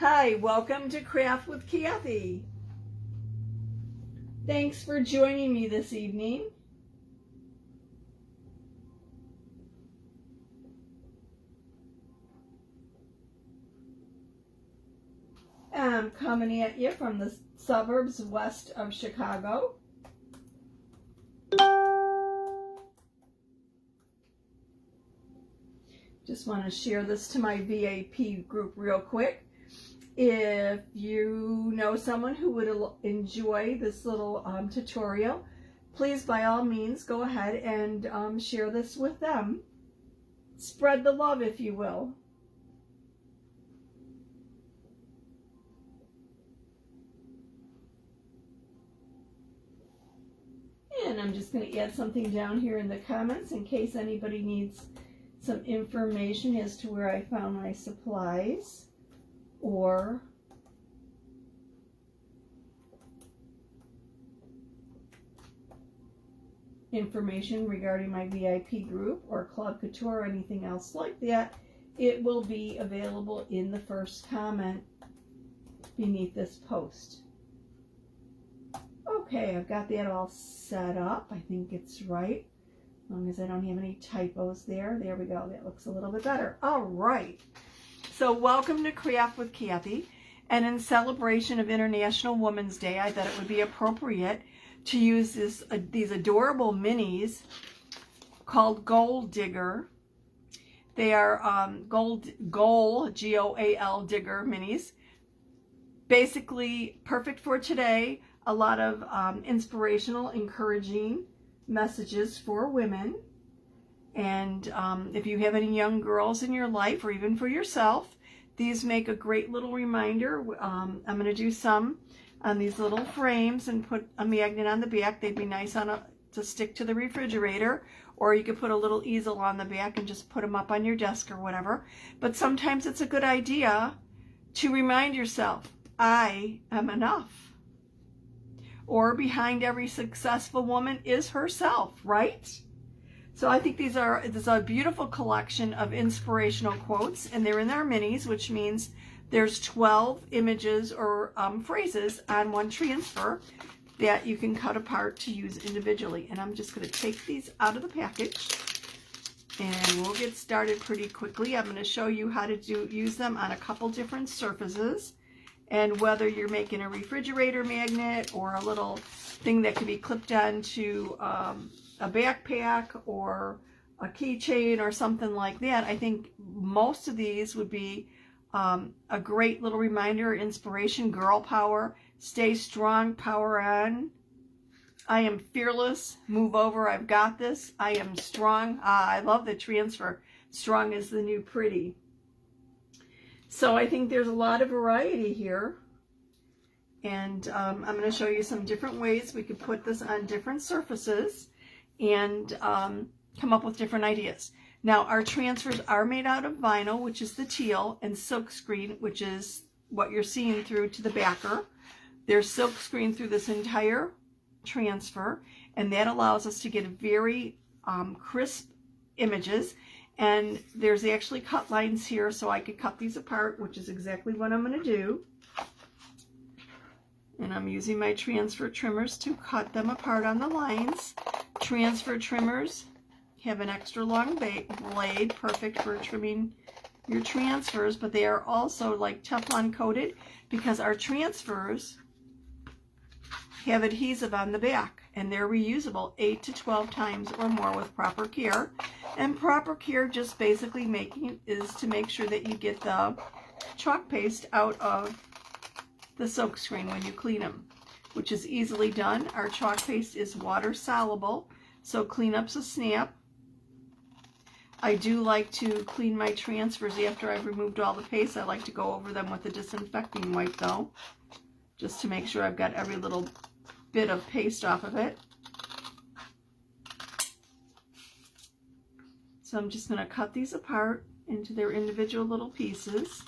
Hi, welcome to Craft with Kathy. Thanks for joining me this evening. I'm coming at you from the suburbs west of Chicago. Just want to share this to my VIP group real quick. If you know someone who would enjoy this little tutorial, please by all means go ahead and share this with them. Spread the love, if you will. And I'm just going to add something down here in the comments in case anybody needs some information as to where I found my supplies or information regarding my VIP group or Club Couture or anything else like that. It will be available in the first comment beneath this post. Okay, I've got that all set up. I think it's right. As long as I don't have any typos there. There we go. That looks a little bit better. All right. So welcome to Craft with Kathy. And in celebration of International Women's Day, I thought it would be appropriate to use these adorable minis called Gold Digger. They are goal, G-O-A-L, Digger minis. Basically perfect for today. A lot of inspirational, encouraging messages for women. And if you have any young girls in your life or even for yourself, these make a great little reminder. I'm going to do some on these little frames and put a magnet on the back. They'd be nice to stick to the refrigerator, or you could put a little easel on the back and just put them up on your desk or whatever. But sometimes it's a good idea to remind yourself, I am enough. Or behind every successful woman is herself, right? So I think this is a beautiful collection of inspirational quotes, and they're in their minis, which means there's 12 images or phrases on one transfer that you can cut apart to use individually. And I'm just going to take these out of the package, and we'll get started pretty quickly. I'm going to show you how to use them on a couple different surfaces. And whether you're making a refrigerator magnet or a little thing that can be clipped onto a backpack or a keychain or something like that, I think most of these would be a great little reminder, inspiration, girl power, stay strong, power on. I am fearless, move over, I've got this, I am strong. I love the transfer. Strong is the new pretty. So I think there's a lot of variety here, and I'm going to show you some different ways we could put this on different surfaces and come up with different ideas. Now our transfers are made out of vinyl, which is the teal, and silkscreen, which is what you're seeing through to the backer. There's silkscreen through this entire transfer, and that allows us to get very crisp images. And there's actually cut lines here, so I could cut these apart, which is exactly what I'm going to do. And I'm using my transfer trimmers to cut them apart on the lines. Transfer trimmers have an extra long blade, perfect for trimming your transfers, but they are also like Teflon coated because our transfers have adhesive on the back, and they're reusable 8 to 12 times or more with proper care. And proper care just basically is to make sure that you get the chalk paste out of the silkscreen when you clean them, which is easily done. Our chalk paste is water soluble, so cleanup's a snap. I do like to clean my transfers after I've removed all the paste. I like to go over them with a disinfecting wipe though, just to make sure I've got every little bit of paste off of it. So I'm just going to cut these apart into their individual little pieces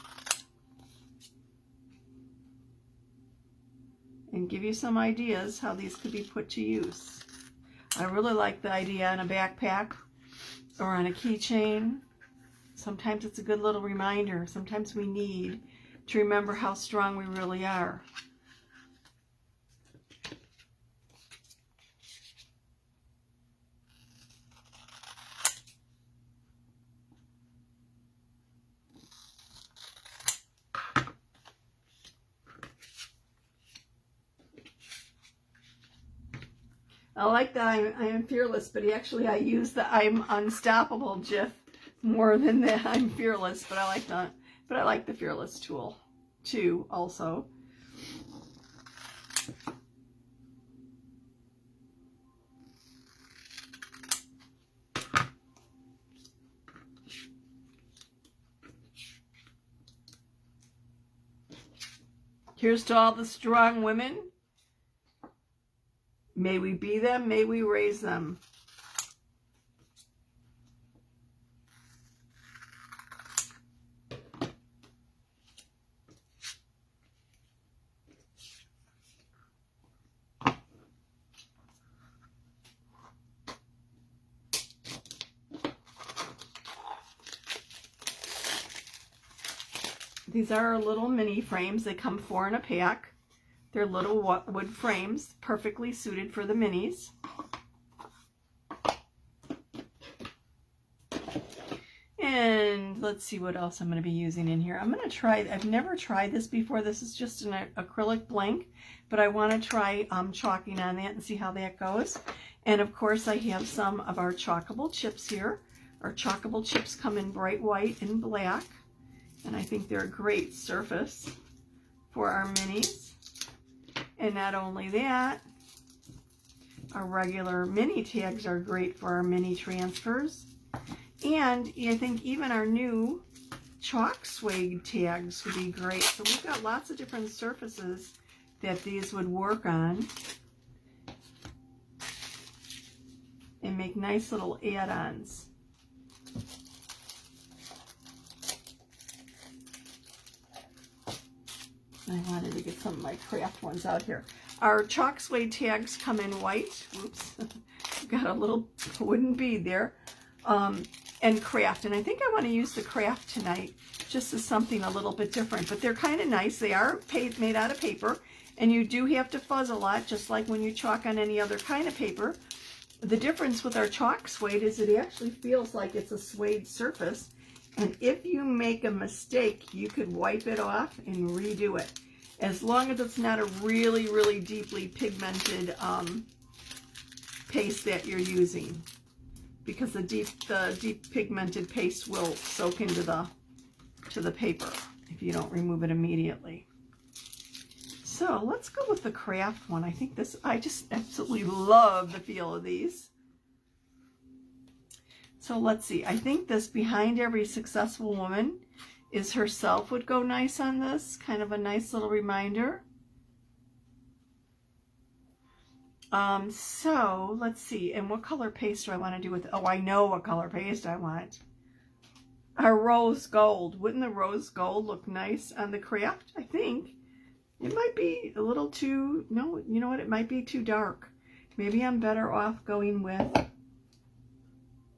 and give you some ideas how these could be put to use. I really like the idea on a backpack or on a keychain. Sometimes it's a good little reminder. Sometimes we need to remember how strong we really are. I like that I am fearless, but actually I use the I'm unstoppable GIF more than the I'm fearless, but I like the fearless tool too also. Here's to all the strong women. May we be them, may we raise them. These are our little mini frames. They come 4 in a pack. They're little wood frames, perfectly suited for the minis. And let's see what else I'm going to be using in here. I'm going to try, I've never tried this before. This is just an acrylic blank, but I want to try chalking on that and see how that goes. And of course I have some of our chalkable chips here. Our chalkable chips come in bright white and black, and I think they're a great surface for our minis. And not only that, our regular mini tags are great for our mini transfers. And I think even our new chalk suede tags would be great. So we've got lots of different surfaces that these would work on and make nice little add-ons. I wanted to get some of my craft ones out here. Our chalk suede tags come in white. Oops, got a little wooden bead there. And craft. And I think I want to use the craft tonight just as something a little bit different. But they're kind of nice. They are made out of paper. And you do have to fuzz a lot, just like when you chalk on any other kind of paper. The difference with our chalk suede is it actually feels like it's a suede surface. And if you make a mistake, you could wipe it off and redo it. As long as it's not a really, really deeply pigmented paste that you're using. Because the deep pigmented paste will soak into the paper if you don't remove it immediately. So let's go with the craft one. I think this, I just absolutely love the feel of these. So let's see, I think this behind every successful woman is herself would go nice on this. Kind of a nice little reminder. So let's see, and what color paste do I want to do with it? Oh, I know what color paste I want. Our rose gold. Wouldn't the rose gold look nice on the craft? I think it might be a little too, no, you know what? It might be too dark. Maybe I'm better off going with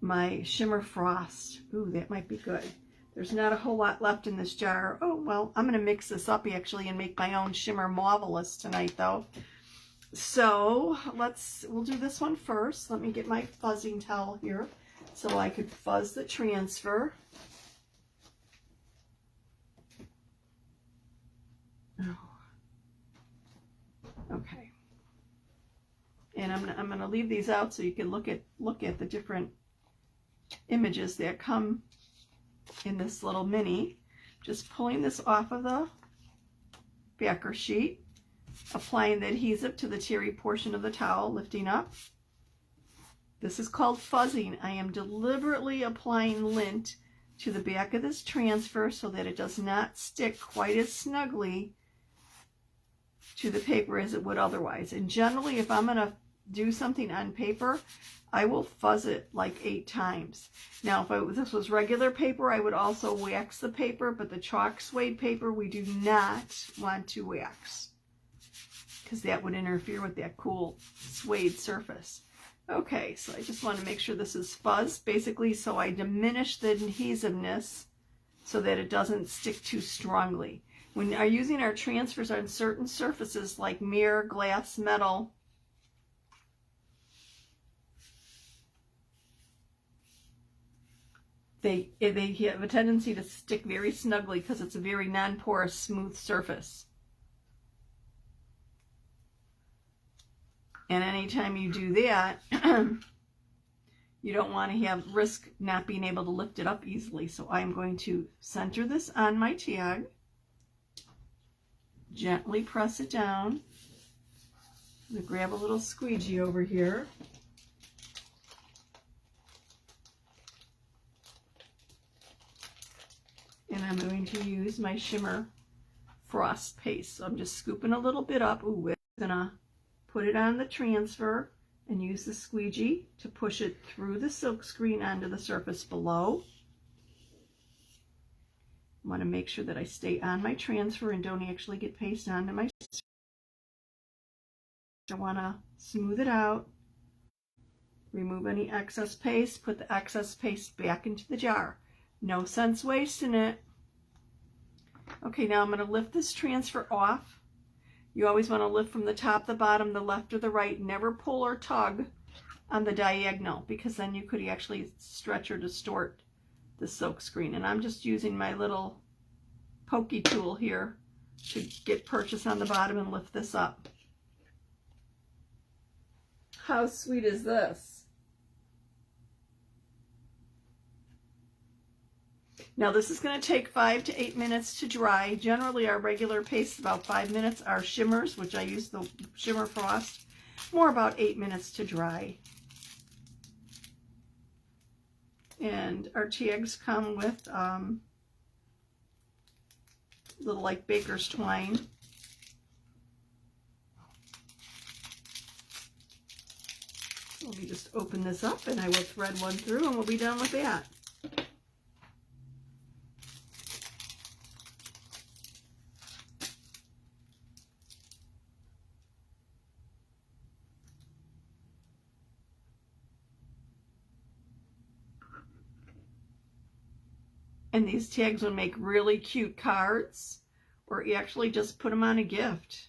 my Shimmer Frost. Ooh, that might be good. There's not a whole lot left in this jar. Oh, well, I'm going to mix this up actually and make my own Shimmer Marvelous tonight though. So we'll do this one first. Let me get my fuzzing towel here so I could fuzz the transfer. Oh. Okay. And I'm going to leave these out so you can look at the different images that come in this little mini. Just pulling this off of the backer sheet. Applying the adhesive to the terry portion of the towel, lifting up. This is called fuzzing. I am deliberately applying lint to the back of this transfer so that it does not stick quite as snugly to the paper as it would otherwise. And generally, if I'm going to do something on paper, I will fuzz it like 8 times. Now, if this was regular paper, I would also wax the paper, but the chalk suede paper, we do not want to wax, because that would interfere with that cool suede surface. Okay, so I just want to make sure this is fuzzed, basically, so I diminish the adhesiveness so that it doesn't stick too strongly. When we are using our transfers on certain surfaces like mirror, glass, metal, they have a tendency to stick very snugly because it's a very non-porous, smooth surface. And anytime you do that, you don't want to have risk not being able to lift it up easily. So I'm going to center this on my tag, gently press it down. I'm going to grab a little squeegee over here. And I'm going to use my Shimmer Frost paste. So I'm just scooping a little bit up. Ooh, I'm going to put it on the transfer and use the squeegee to push it through the silk screen onto the surface below. I want to make sure that I stay on my transfer and don't actually get paste onto my. I want to smooth it out, remove any excess paste, put the excess paste back into the jar. No sense wasting it. Okay, now I'm going to lift this transfer off. You always want to lift from the top, the bottom, the left or the right. Never pull or tug on the diagonal because then you could actually stretch or distort the silk screen. And I'm just using my little pokey tool here to get purchase on the bottom and lift this up. How sweet is this? Now this is going to take 5 to 8 minutes to dry. Generally our regular paste is about 5 minutes. Our shimmers, which I use the Shimmer Frost, more about 8 minutes to dry. And our tags come with little like baker's twine. So let me just open this up and I will thread one through and we'll be done with that. And these tags would make really cute cards, or actually just put them on a gift.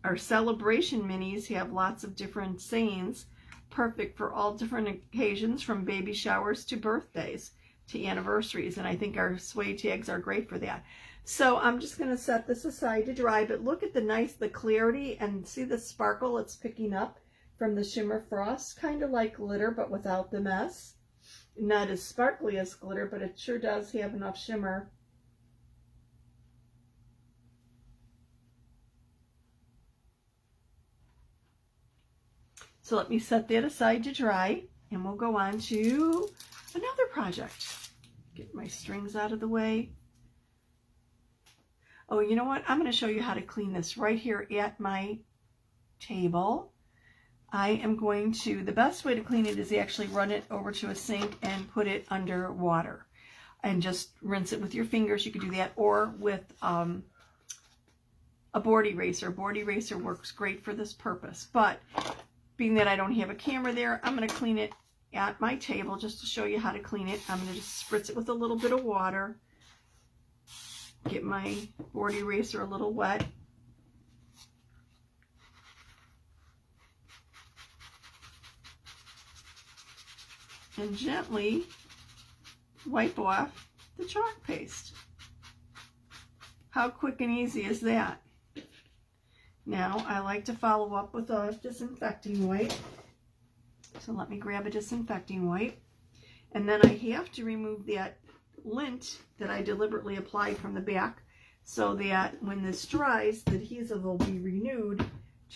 Our celebration minis have lots of different sayings, perfect for all different occasions, from baby showers to birthdays to anniversaries. And I think our suede tags are great for that. So I'm just going to set this aside to dry, but look at the clarity, and see the sparkle it's picking up from the Shimmer Frost, kind of like glitter, but without the mess. Not as sparkly as glitter, but it sure does have enough shimmer. So let me set that aside to dry, and we'll go on to another project. Get my strings out of the way. Oh, you know what? I'm going to show you how to clean this right here at my table. I am going to, the best way to clean it is actually run it over to a sink and put it under water and just rinse it with your fingers. You could do that, or with a board eraser. Board eraser works great for this purpose, but being that I don't have a camera there, I'm going to clean it at my table just to show you how to clean it. I'm going to just spritz it with a little bit of water, get my board eraser a little wet. And gently wipe off the chalk paste. How quick and easy is that? Now I like to follow up with a disinfecting wipe. So let me grab a disinfecting wipe. And then I have to remove that lint that I deliberately applied from the back, so that when this dries, the adhesive will be renewed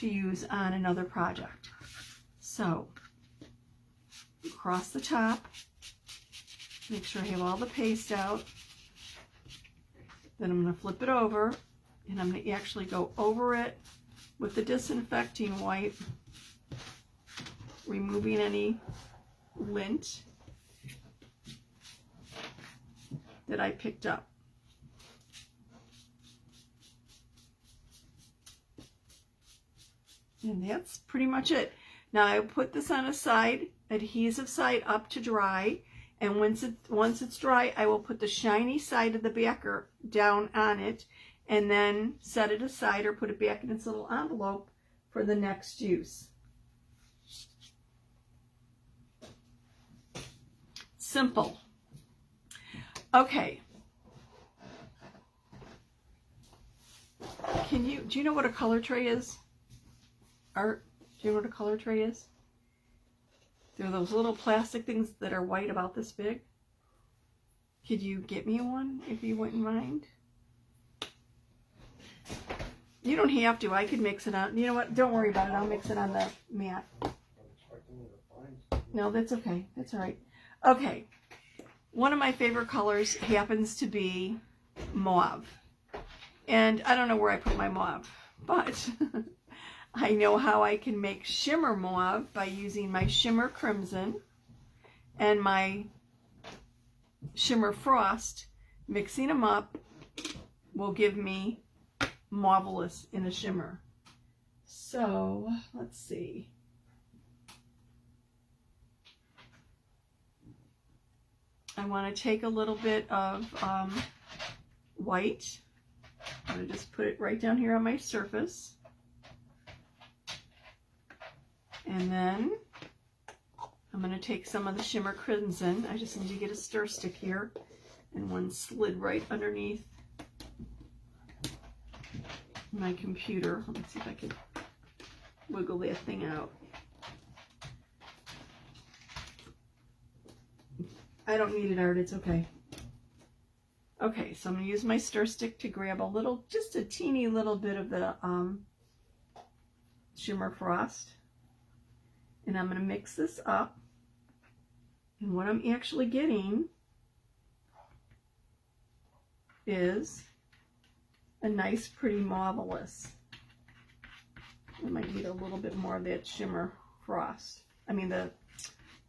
to use on another project. So across the top, make sure I have all the paste out. Then I'm going to flip it over, and I'm going to actually go over it with the disinfecting wipe, removing any lint that I picked up. And that's pretty much it. Now I put this on a side, adhesive side up to dry, And once it's dry, I will put the shiny side of the backer down on it and then set it aside or put it back in its little envelope for the next use. Simple. Okay. Do you know what a color tray is? Art, do you know what a color tray is? They're those little plastic things that are white about this big. Could you get me one if you wouldn't mind? You don't have to. I could mix it on. You know what? Don't worry about it. I'll mix it on the mat. No, that's okay. That's all right. Okay. One of my favorite colors happens to be mauve. And I don't know where I put my mauve, but I know how I can make shimmer mauve by using my shimmer crimson and my shimmer frost. Mixing them up will give me Mauvelous in a shimmer. So let's see. I want to take a little bit of white. I'm going to just put it right down here on my surface. And then I'm going to take some of the shimmer crimson. I just need to get a stir stick here, and one slid right underneath my computer. Let me see if I can wiggle that thing out. I don't need it, Art, it's okay. Okay, so I'm going to use my stir stick to grab a little, just a teeny little bit of the shimmer frost. And I'm going to mix this up. And what I'm actually getting is a nice, pretty Mauvelous. I might need a little bit more of that shimmer frost. I mean the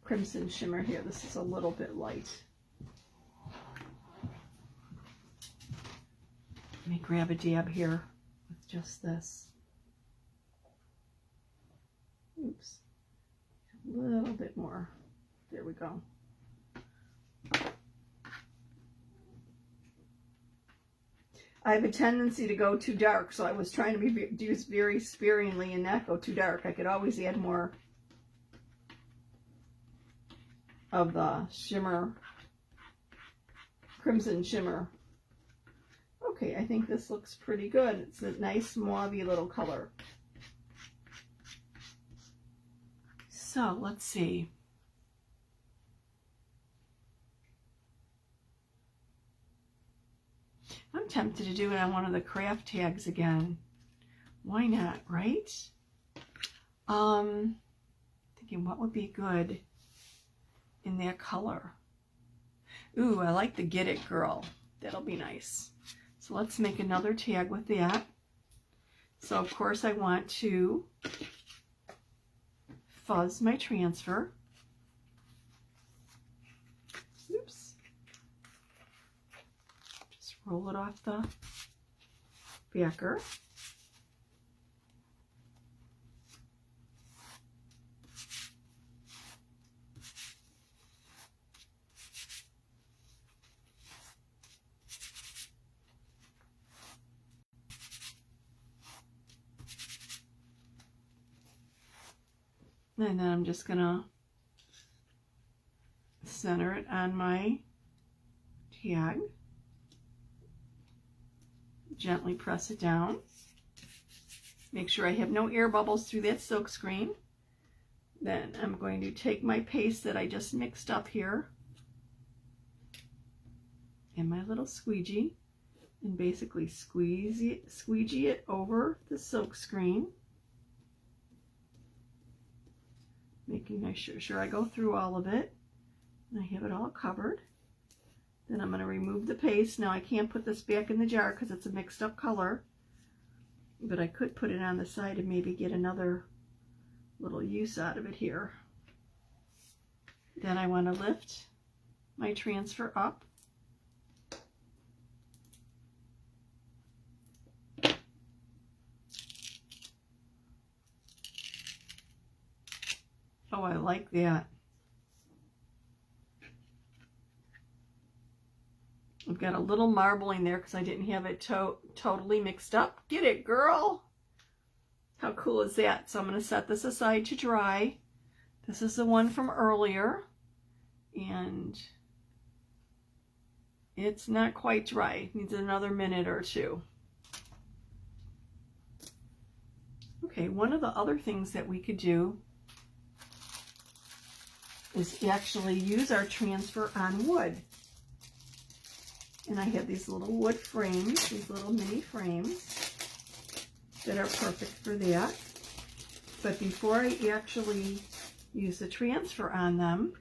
crimson shimmer here. This is a little bit light. Let me grab a dab here with just this. Oops. A little bit more. There we go. I have a tendency to go too dark, so I was trying to do very sparingly and not go too dark. I could always add more of the shimmer, crimson shimmer. Okay, I think this looks pretty good. It's a nice mauve-y little color. So let's see. I'm tempted to do it on one of the craft tags again. Why not, right? Thinking what would be good in that color. Ooh, I like the Get It Girl. That'll be nice. So let's make another tag with that. So of course I want to fuzz my transfer. Oops. Just roll it off the backer. And then I'm just going to center it on my tag. Gently press it down. Make sure I have no air bubbles through that silk screen. Then I'm going to take my paste that I just mixed up here and my little squeegee and basically squeegee it over the silk screen. Making sure I go through all of it and I have it all covered. Then I'm going to remove the paste. Now I can't put this back in the jar because it's a mixed up color, but I could put it on the side and maybe get another little use out of it here. Then I want to lift my transfer up. Oh, I like that. I've got a little marbling there because I didn't have it totally mixed up. Get it, girl? How cool is that? So I'm going to set this aside to dry. This is the one from earlier, and it's not quite dry. It needs another minute or two. Okay, one of the other things that we could do is actually use our transfer on wood. And I have these little wood frames, these little mini frames that are perfect for that. But before I actually use the transfer on them,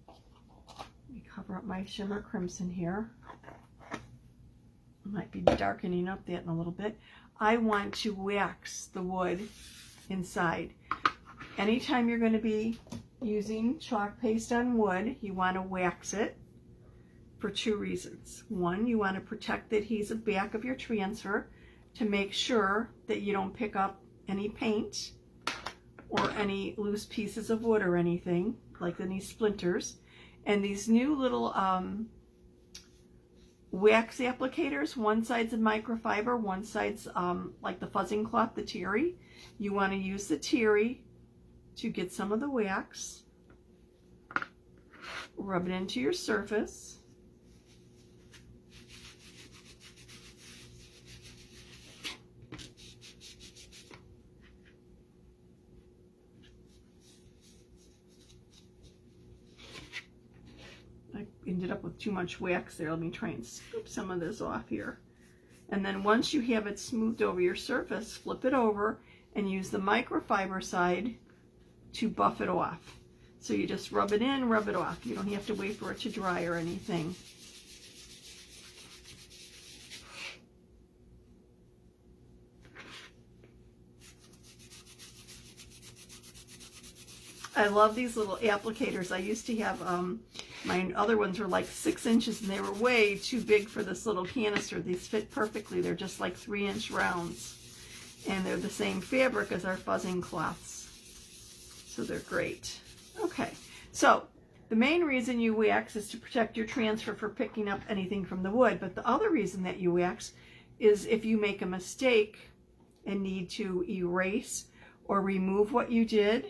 let me cover up my shimmer crimson here. I might be darkening up that in a little bit. I want to wax the wood inside. Anytime you're going to be using chalk paste on wood, you want to wax it for two reasons. One, you want to protect the adhesive back of your transfer to make sure that you don't pick up any paint or any loose pieces of wood or anything, like any splinters. And these new little wax applicators, one side's a microfiber, one side's like the fuzzing cloth, the terry. You want to use the terry to get some of the wax, rub it into your surface. I ended up with too much wax there. Let me try and scoop some of this off here. And then once you have it smoothed over your surface, flip it over and use the microfiber side to buff it off. So you just rub it in, rub it off. You don't have to wait for it to dry or anything. I love these little applicators. I used to have, my other ones were like 6 inches and they were way too big for this little canister. These fit perfectly. They're just like 3-inch rounds. And they're the same fabric as our fuzzing cloths. So they're great. Okay, so the main reason you wax is to protect your transfer for picking up anything from the wood. But the other reason that you wax is if you make a mistake and need to erase or remove what you did,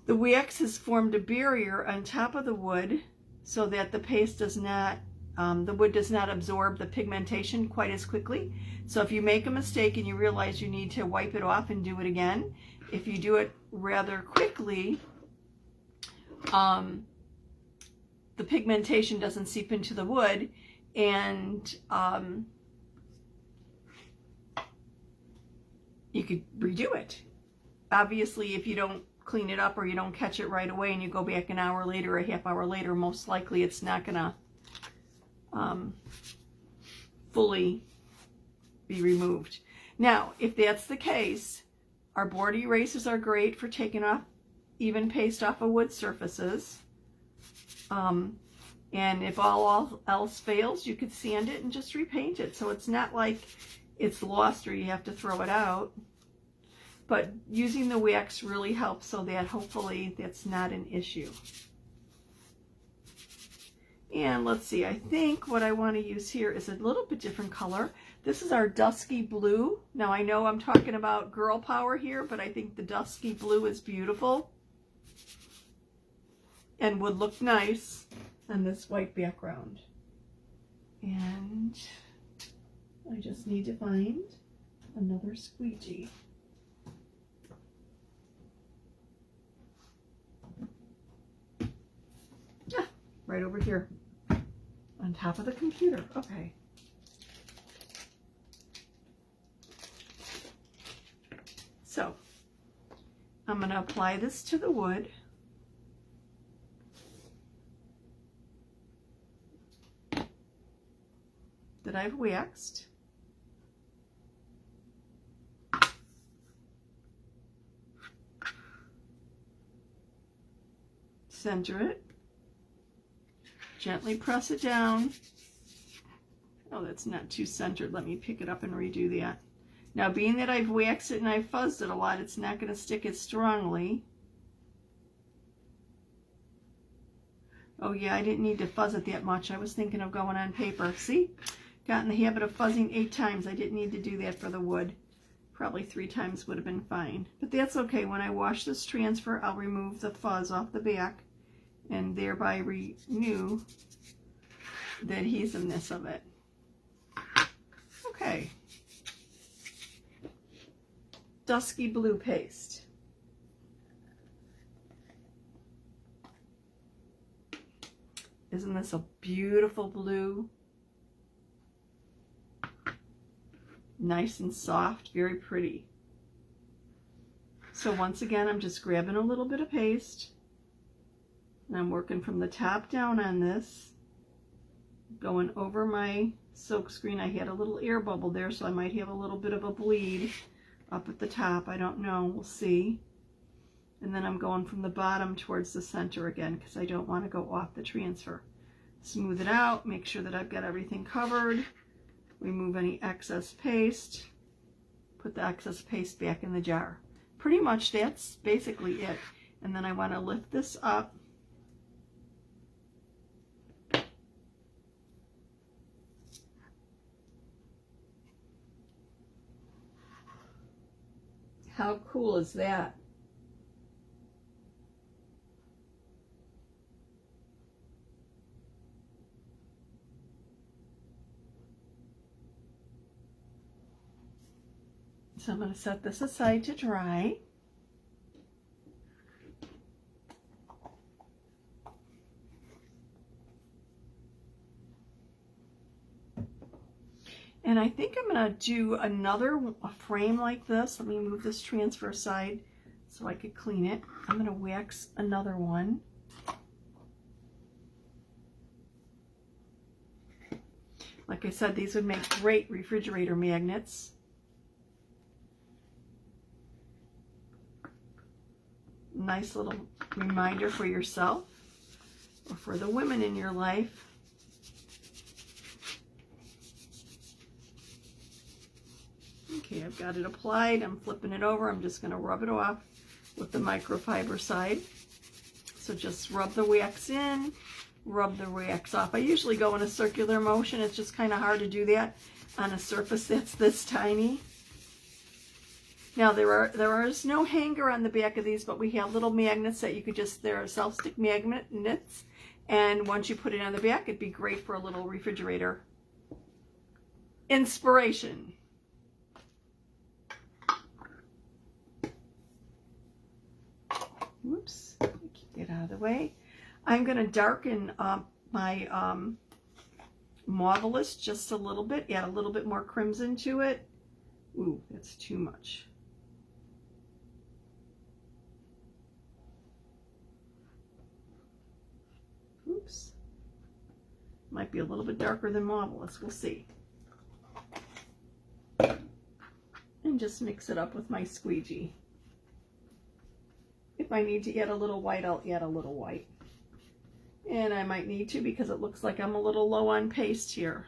the wax has formed a barrier on top of the wood so that the paste does not, the wood does not absorb the pigmentation quite as quickly. So if you make a mistake and you realize you need to wipe it off and do it again, if you do it rather quickly, the pigmentation doesn't seep into the wood, and you could redo it. Obviously, if you don't clean it up or you don't catch it right away and you go back an hour later or a half hour later, most likely it's not gonna fully be removed. Now, if that's the case, our board erasers are great for taking off even paste off of wood surfaces. And if all else fails, you could sand it and just repaint it. So it's not like it's lost or you have to throw it out. But using the wax really helps so that hopefully that's not an issue. And let's see, I think what I want to use here is a little bit different color. This is our dusky blue. Now I know I'm talking about girl power here, but I think the dusky blue is beautiful and would look nice on this white background. And I just need to find another squeegee. Right over here on top of the computer. Okay. So I'm going to apply this to the wood. That I've waxed. Center it. Gently press it down. Oh, that's not too centered. Let me pick it up and redo that. Now, being that I've waxed it and I've fuzzed it a lot, it's not going to stick as strongly. Oh yeah, I didn't need to fuzz it that much. I was thinking of going on paper. See? Got in the habit of fuzzing 8 times. I didn't need to do that for the wood. Probably 3 times would have been fine. But that's okay. When I wash this transfer, I'll remove the fuzz off the back and thereby renew the adhesiveness of it. Okay. Dusky blue paste. Isn't this a beautiful blue? Nice and soft, very pretty. So once again, I'm just grabbing a little bit of paste and I'm working from the top down on this, going over my silk screen. I had a little air bubble there, so I might have a little bit of a bleed up at the top. I don't know, we'll see. And then I'm going from the bottom towards the center again because I don't want to go off the transfer. Smooth it out, make sure that I've got everything covered. Remove any excess paste. Put the excess paste back in the jar. Pretty much that's basically it. And then I want to lift this up. How cool is that? So I'm going to set this aside to dry. And I think I'm going to do another frame like this. Let me move this transfer aside so I could clean it. I'm going to wax another one. Like I said, these would make great refrigerator magnets. Nice little reminder for yourself or for the women in your life. Okay, I've got it applied. I'm flipping it over. I'm just going to rub it off with the microfiber side. So just rub the wax in, rub the wax off. I usually go in a circular motion. It's just kind of hard to do that on a surface that's this tiny. Now there is no hanger on the back of these, but we have little magnets that you could just, they're self-stick magnets, and once you put it on the back, it'd be great for a little refrigerator inspiration. Whoops, keep it out of the way. I'm going to darken my Marvelous just a little bit, add a little bit more crimson to it. Ooh, that's too much. Oops. Might be a little bit darker than Marvelous. We'll see. And just mix it up with my squeegee. If I need to add a little white, I'll add a little white. And I might need to because it looks like I'm a little low on paste here.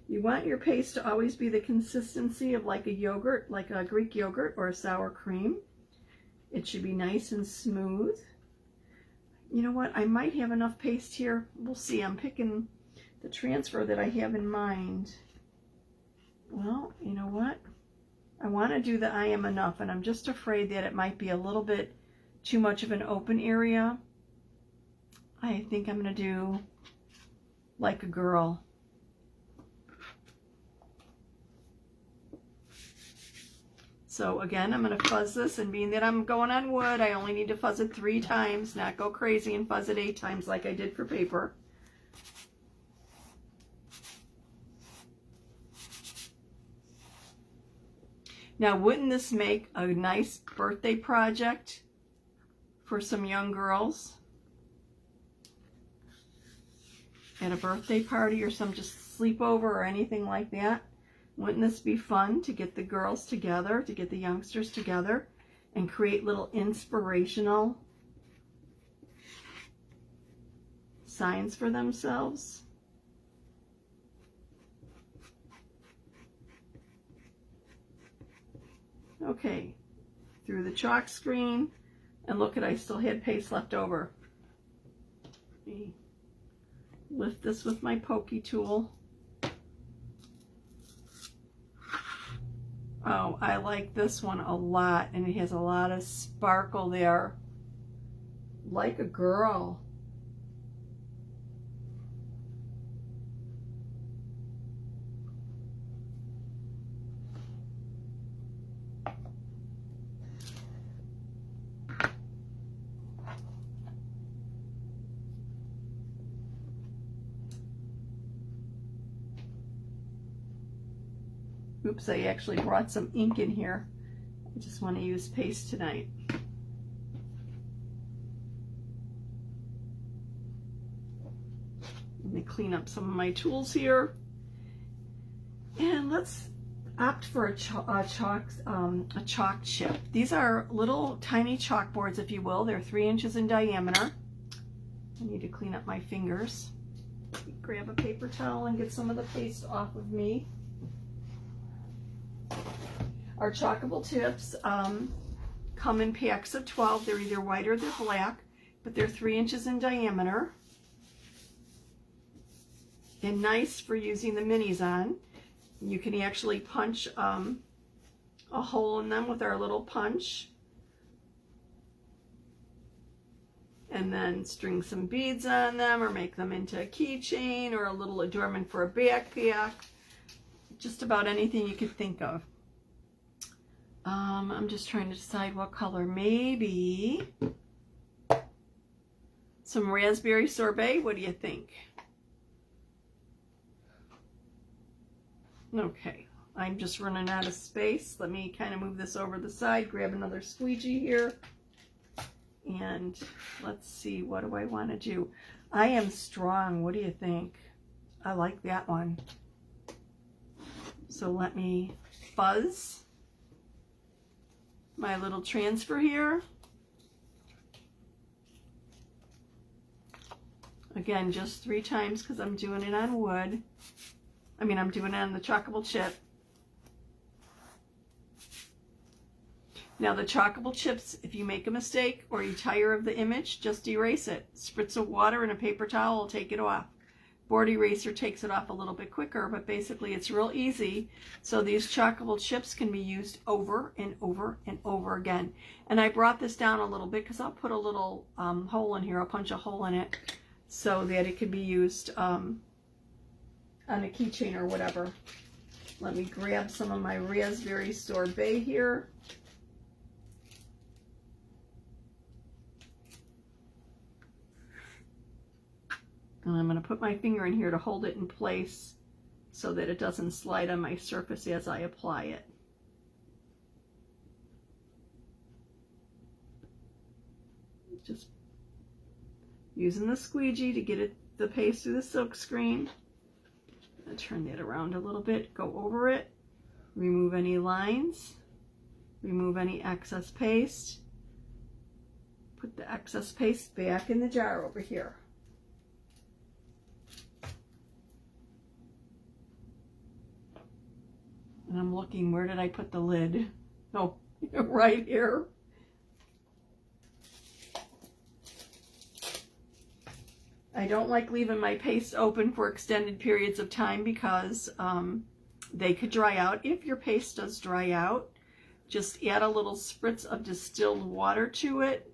You want your paste to always be the consistency of like a yogurt, like a Greek yogurt or a sour cream. It should be nice and smooth. You know what? I might have enough paste here. We'll see. I'm picking the transfer that I have in mind. Well, you know what? I want to do the I am enough, and I'm just afraid that it might be a little bit too much of an open area. I think I'm going to do like a girl. So again, I'm going to fuzz this, and being that I'm going on wood, I only need to fuzz it 3 times, not go crazy and fuzz it 8 times like I did for paper. Now, wouldn't this make a nice birthday project for some young girls at a birthday party or some just sleepover or anything like that? Wouldn't this be fun to get the girls together, to get the youngsters together and create little inspirational signs for themselves? Okay, through the chalk screen, and look at, I still had paste left over. Let me lift this with my pokey tool. Oh, I like this one a lot, and it has a lot of sparkle there, like a girl. Oops, I actually brought some ink in here. I just want to use paste tonight. Let me clean up some of my tools here. And let's opt for a chalk chip. These are little tiny chalkboards, if you will. They're 3 inches in diameter. I need to clean up my fingers. Grab a paper towel and get some of the paste off of me. Our chalkable tips come in packs of 12. They're either white or they're black, but they're 3 inches in diameter. And nice for using the minis on. You can actually punch a hole in them with our little punch. And then string some beads on them or make them into a keychain or a little adornment for a backpack. Just about anything you could think of. I'm just trying to decide what color. Maybe some raspberry sorbet. What do you think? Okay, I'm just running out of space. Let me kind of move this over the side, grab another squeegee here, and let's see, what do I want to do? I am strong. What do you think? I like that one. So let me fuzz my little transfer here. Again, just 3 times because I'm doing it on wood. I'm doing it on the chalkable chip. Now the chalkable chips, if you make a mistake or you tire of the image, just erase it. Spritz of water and a paper towel will take it off. Board eraser takes it off a little bit quicker, but basically it's real easy. So these chalkable chips can be used over and over and over again. And I brought this down a little bit because I'll put a little hole in here. I'll punch a hole in it so that it can be used on a keychain or whatever. Let me grab some of my raspberry sorbet here. And I'm going to put my finger in here to hold it in place so that it doesn't slide on my surface as I apply it. Just using the squeegee to get the paste through the silk screen. I'll turn that around a little bit, go over it, remove any lines, remove any excess paste, put the excess paste back in the jar over here. And I'm looking, where did I put the lid? Oh, right here. I don't like leaving my paste open for extended periods of time because they could dry out. If your paste does dry out, just add a little spritz of distilled water to it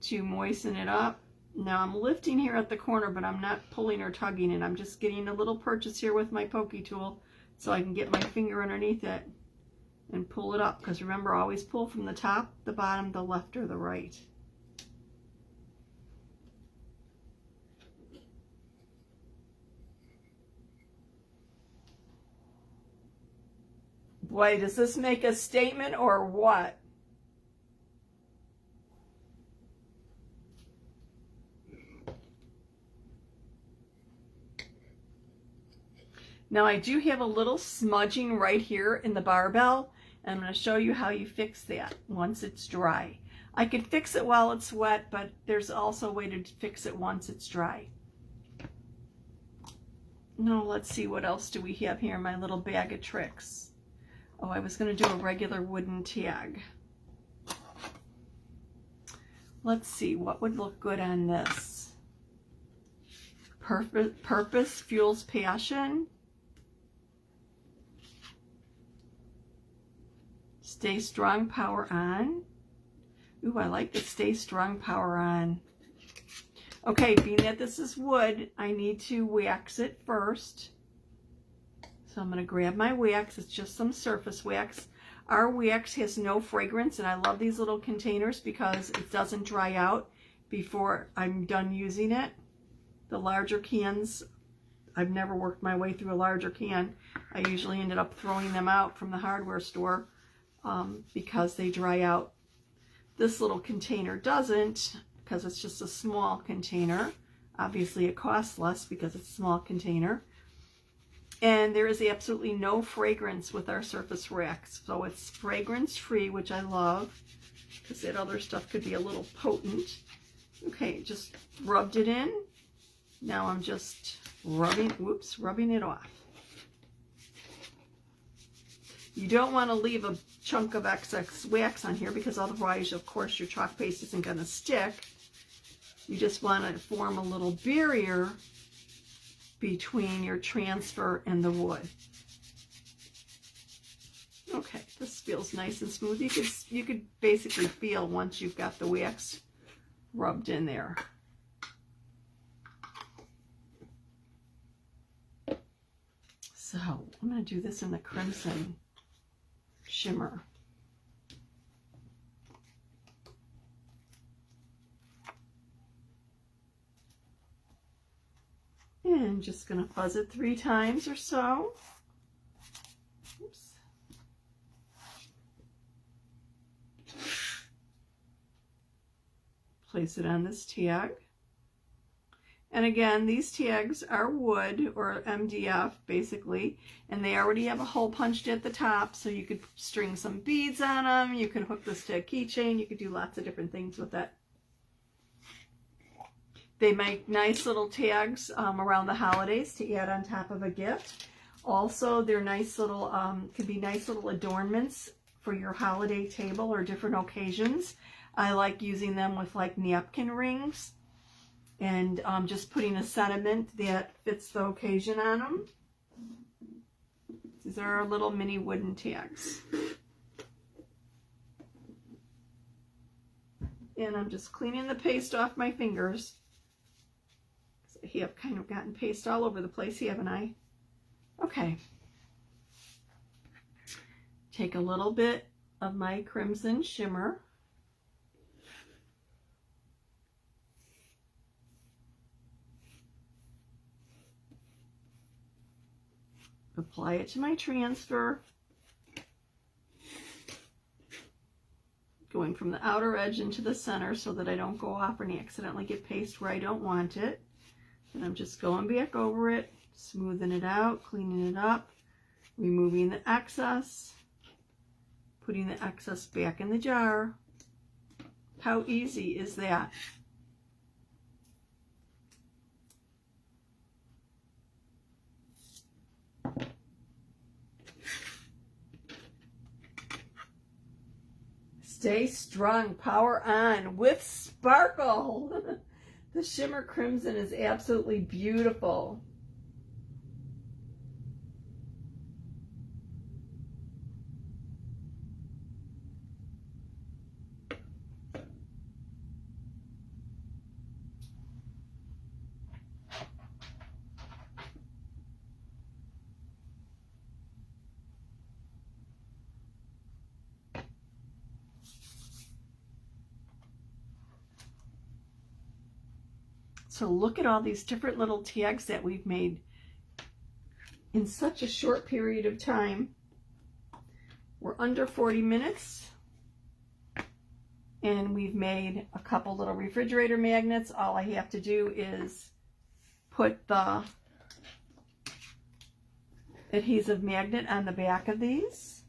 to moisten it up. Now I'm lifting here at the corner, but I'm not pulling or tugging it. I'm just getting a little purchase here with my pokey tool so I can get my finger underneath it and pull it up. Because remember, always pull from the top, the bottom, the left, or the right. Boy, does this make a statement or what? Now I do have a little smudging right here in the barbell, and I'm going to show you how you fix that once it's dry. I could fix it while it's wet, but there's also a way to fix it once it's dry. Now let's see, what else do we have here in my little bag of tricks. Oh, I was going to do a regular wooden tag. Let's see, what would look good on this? Purpose fuels passion. Stay strong, power on. Ooh, I like the stay strong, power on. Okay, being that this is wood, I need to wax it first. So I'm going to grab my wax. It's just some surface wax. Our wax has no fragrance, and I love these little containers because it doesn't dry out before I'm done using it. The larger cans, I've never worked my way through a larger can. I usually ended up throwing them out from the hardware store because they dry out. This little container doesn't, because it's just a small container. Obviously it costs less because it's a small container. And there is absolutely no fragrance with our surface wax. So it's fragrance free, which I love, because that other stuff could be a little potent. Okay, just rubbed it in. Now I'm just rubbing it off. You don't want to leave a chunk of excess wax on here because otherwise, of course, your chalk paste isn't going to stick. You just want to form a little barrier between your transfer and the wood. Okay, this feels nice and smooth. You could basically feel once you've got the wax rubbed in there. So I'm going to do this in the crimson shimmer. And just going to fuzz it 3 times or so. Oops. Place it on this tag. And again, these tags are wood or MDF basically, and they already have a hole punched at the top, so you could string some beads on them, you could hook this to a keychain, you could do lots of different things with it. They make nice little tags around the holidays to add on top of a gift. Also, they're nice little, could be nice little adornments for your holiday table or different occasions. I like using them with like napkin rings. And just putting a sentiment that fits the occasion on them. These are our little mini wooden tags. And I'm just cleaning the paste off my fingers. I have kind of gotten paste all over the place, haven't I? Okay. Take a little bit of my crimson shimmer. Apply it to my transfer, going from the outer edge into the center so that I don't go off and accidentally get paste where I don't want it. And I'm just going back over it, smoothing it out, cleaning it up, removing the excess, putting the excess back in the jar. How easy is that? Stay strong, power on with sparkle. The shimmer crimson is absolutely beautiful. So look at all these different little tags that we've made in such a short period of time. We're under 40 minutes and we've made a couple little refrigerator magnets. All I have to do is put the adhesive magnet on the back of these.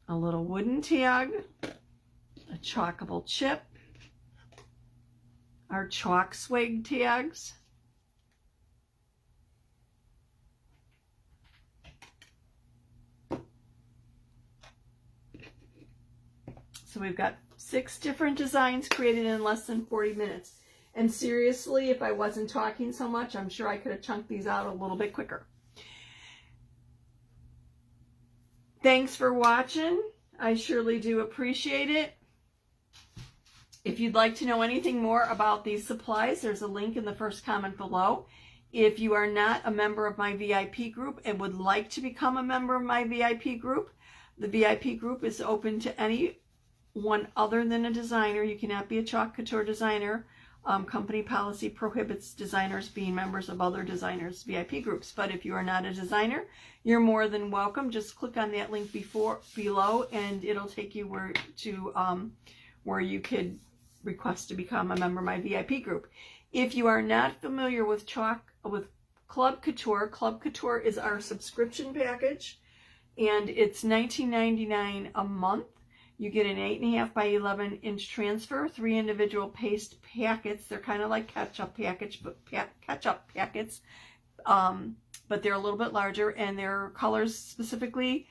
A little wooden tag. A chalkable chip, our chalk swag tags, So we've got 6 different designs created in less than 40 minutes. And seriously, if I wasn't talking so much, I'm sure I could have chunked these out a little bit quicker. Thanks for watching. I surely do appreciate it. If you'd like to know anything more about these supplies, there's a link in the first comment below. If you are not a member of my VIP group and would like to become a member of my VIP group, the VIP group is open to anyone other than a designer. You cannot be a chalk couture designer. Company policy prohibits designers being members of other designers' VIP groups. But if you are not a designer, you're more than welcome. Just click on that link below, and it'll take you where you could request to become a member of my VIP group. If you are not familiar with Club Couture is our subscription package, and it's $19.99 a month. You get an 8.5 by 11 inch transfer, 3 individual paste packets. They're kind of like ketchup packets, but they're a little bit larger, and they're colors specifically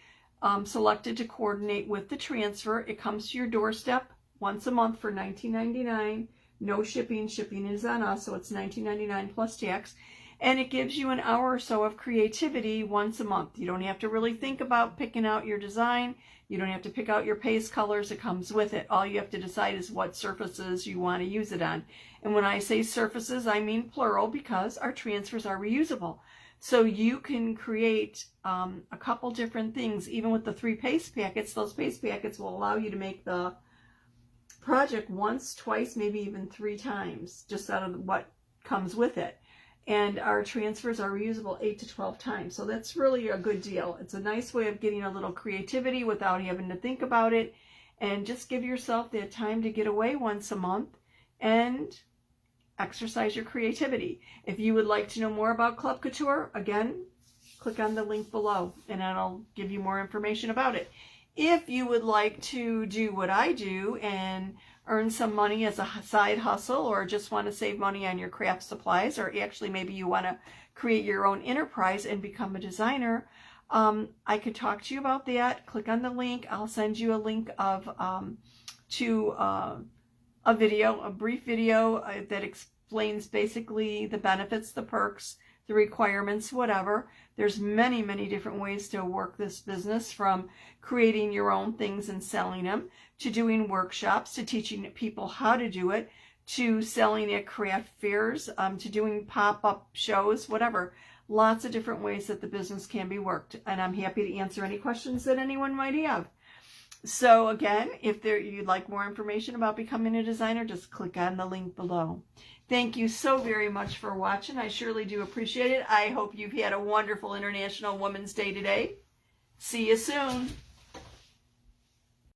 selected to coordinate with the transfer. It comes to your doorstep once a month for $19.99. No shipping. Shipping is on us, so it's $19.99 plus tax. And it gives you an hour or so of creativity once a month. You don't have to really think about picking out your design. You don't have to pick out your paste colors. It comes with it. All you have to decide is what surfaces you want to use it on. And when I say surfaces, I mean plural, because our transfers are reusable. So you can create a couple different things. Even with the 3 paste packets, those paste packets will allow you to make the project once, twice, maybe even 3 times, just out of what comes with it. And our transfers are reusable 8 to 12 times. So that's really a good deal. It's a nice way of getting a little creativity without having to think about it. And just give yourself that time to get away once a month and exercise your creativity. If you would like to know more about Club Couture, again, click on the link below and it'll give you more information about it. If you would like to do what I do and earn some money as a side hustle, or just want to save money on your craft supplies, or actually maybe you want to create your own enterprise and become a designer, I could talk to you about that. Click on the link. I'll send you a link to a video, a brief video that explains basically the benefits, the perks, the requirements, whatever. There's many, many different ways to work this business, from creating your own things and selling them, to doing workshops, to teaching people how to do it, to selling at craft fairs, to doing pop-up shows, whatever. Lots of different ways that the business can be worked. And I'm happy to answer any questions that anyone might have. So again, if you'd like more information about becoming a designer, just click on the link below. Thank you so very much for watching. I surely do appreciate it. I hope you've had a wonderful International Women's Day today. See you soon.